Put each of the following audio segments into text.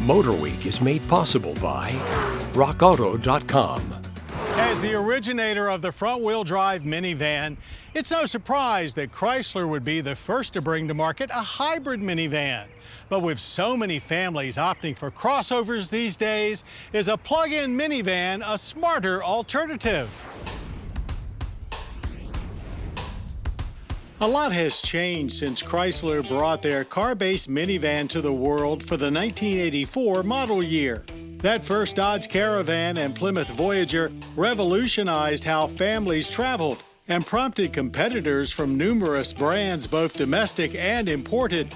Motor Week is made possible by RockAuto.com. As the originator of the front-wheel drive minivan, it's no surprise that Chrysler would be the first to bring to market a hybrid minivan. But with so many families opting for crossovers these days, is a plug-in minivan a smarter alternative? A lot has changed since Chrysler brought their car-based minivan to the world for the 1984 model year. That first Dodge Caravan and Plymouth Voyager revolutionized how families traveled and prompted competitors from numerous brands, both domestic and imported.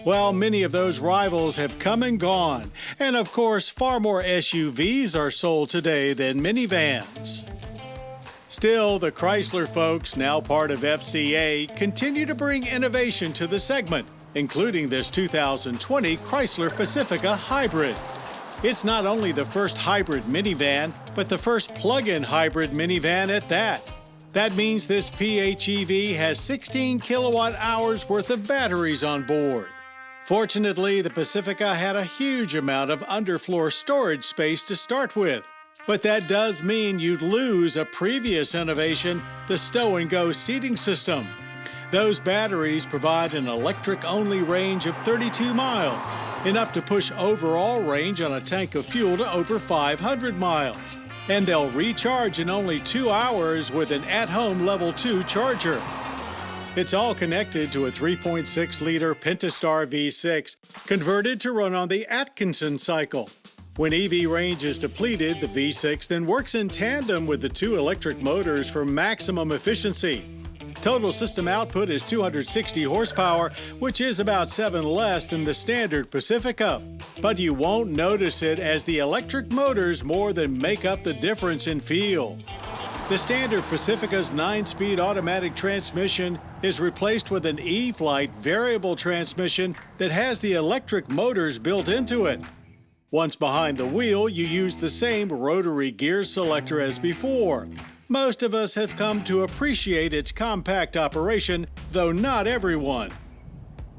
Well, many of those rivals have come and gone, and of course, far more SUVs are sold today than minivans. Still, the Chrysler folks, now part of FCA, continue to bring innovation to the segment, including this 2020 Chrysler Pacifica Hybrid. It's not only the first hybrid minivan, but the first plug-in hybrid minivan at that. That means this PHEV has 16 kilowatt hours worth of batteries on board. Fortunately, the Pacifica had a huge amount of underfloor storage space to start with. But that does mean you'd lose a previous innovation, the stow-and-go seating system. Those batteries provide an electric-only range of 32 miles, enough to push overall range on a tank of fuel to over 500 miles. And they'll recharge in only 2 hours with an at-home Level 2 charger. It's all connected to a 3.6-liter Pentastar V6, converted to run on the Atkinson cycle. When EV range is depleted, the V6 then works in tandem with the 2 electric motors for maximum efficiency. Total system output is 260 horsepower, which is about 7 less than the standard Pacifica. But you won't notice it, as the electric motors more than make up the difference in feel. The standard Pacifica's 9-speed automatic transmission is replaced with an E-Flight variable transmission that has the electric motors built into it. Once behind the wheel, you use the same rotary gear selector as before. Most of us have come to appreciate its compact operation, though not everyone.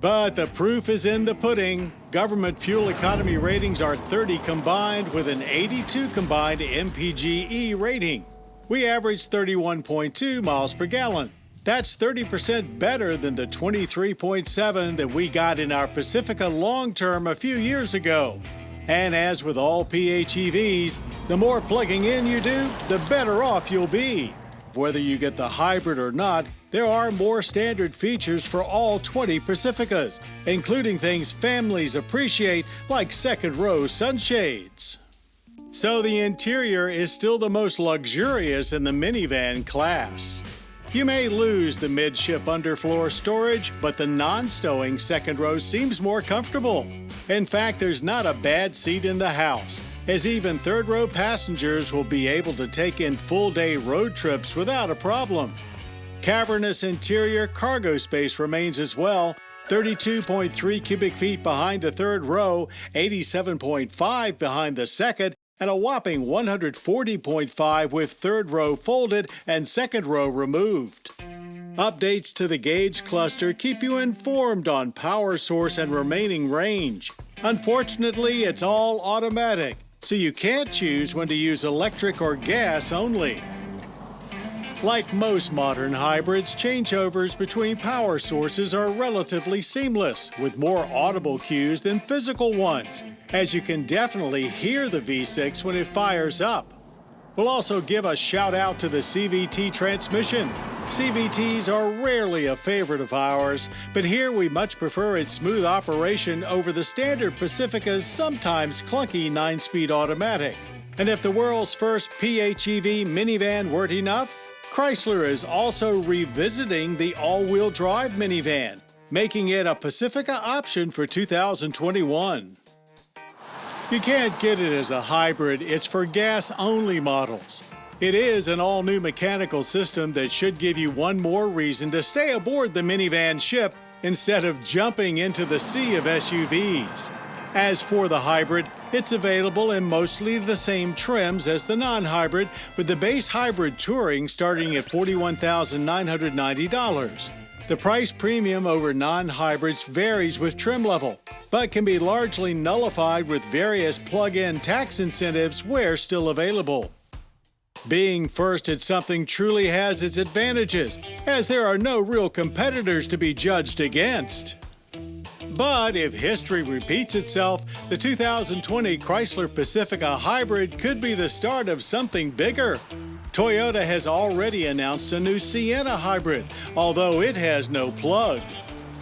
But the proof is in the pudding. Government fuel economy ratings are 30 combined with an 82 combined MPGe rating. We average 31.2 miles per gallon. That's 30% better than the 23.7 that we got in our Pacifica long-term a few years ago. And as with all PHEVs, the more plugging in you do, the better off you'll be. Whether you get the hybrid or not, there are more standard features for all 20 Pacificas, including things families appreciate, like second-row sunshades. So the interior is still the most luxurious in the minivan class. You may lose the midship underfloor storage, but the non-stowing second row seems more comfortable. In fact, there's not a bad seat in the house, as even third-row passengers will be able to take in full-day road trips without a problem. Cavernous interior cargo space remains as well, 32.3 cubic feet behind the third row, 87.5 behind the second, and a whopping 140.5 with third row folded and second row removed. Updates to the gauge cluster keep you informed on power source and remaining range. Unfortunately, it's all automatic, so you can't choose when to use electric or gas only. Like most modern hybrids, changeovers between power sources are relatively seamless, with more audible cues than physical ones, as you can definitely hear the V6 when it fires up. We'll also give a shout out to the CVT transmission. CVTs are rarely a favorite of ours, but here we much prefer its smooth operation over the standard Pacifica's sometimes clunky 9-speed automatic. And if the world's first PHEV minivan weren't enough, Chrysler is also revisiting the all-wheel drive minivan, making it a Pacifica option for 2021. You can't get it as a hybrid, it's for gas-only models. It is an all-new mechanical system that should give you one more reason to stay aboard the minivan ship instead of jumping into the sea of SUVs. As for the hybrid, it's available in mostly the same trims as the non-hybrid, with the base hybrid Touring starting at $41,990. The price premium over non-hybrids varies with trim level, but can be largely nullified with various plug-in tax incentives where still available. Being first at something truly has its advantages, as there are no real competitors to be judged against. But if history repeats itself, the 2020 Chrysler Pacifica Hybrid could be the start of something bigger. Toyota has already announced a new Sienna Hybrid, although it has no plug.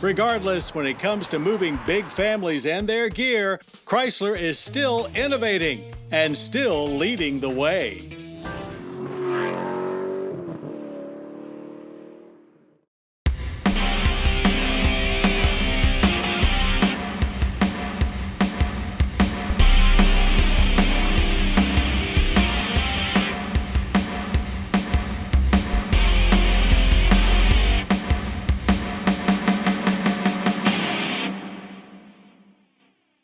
Regardless, when it comes to moving big families and their gear, Chrysler is still innovating and still leading the way.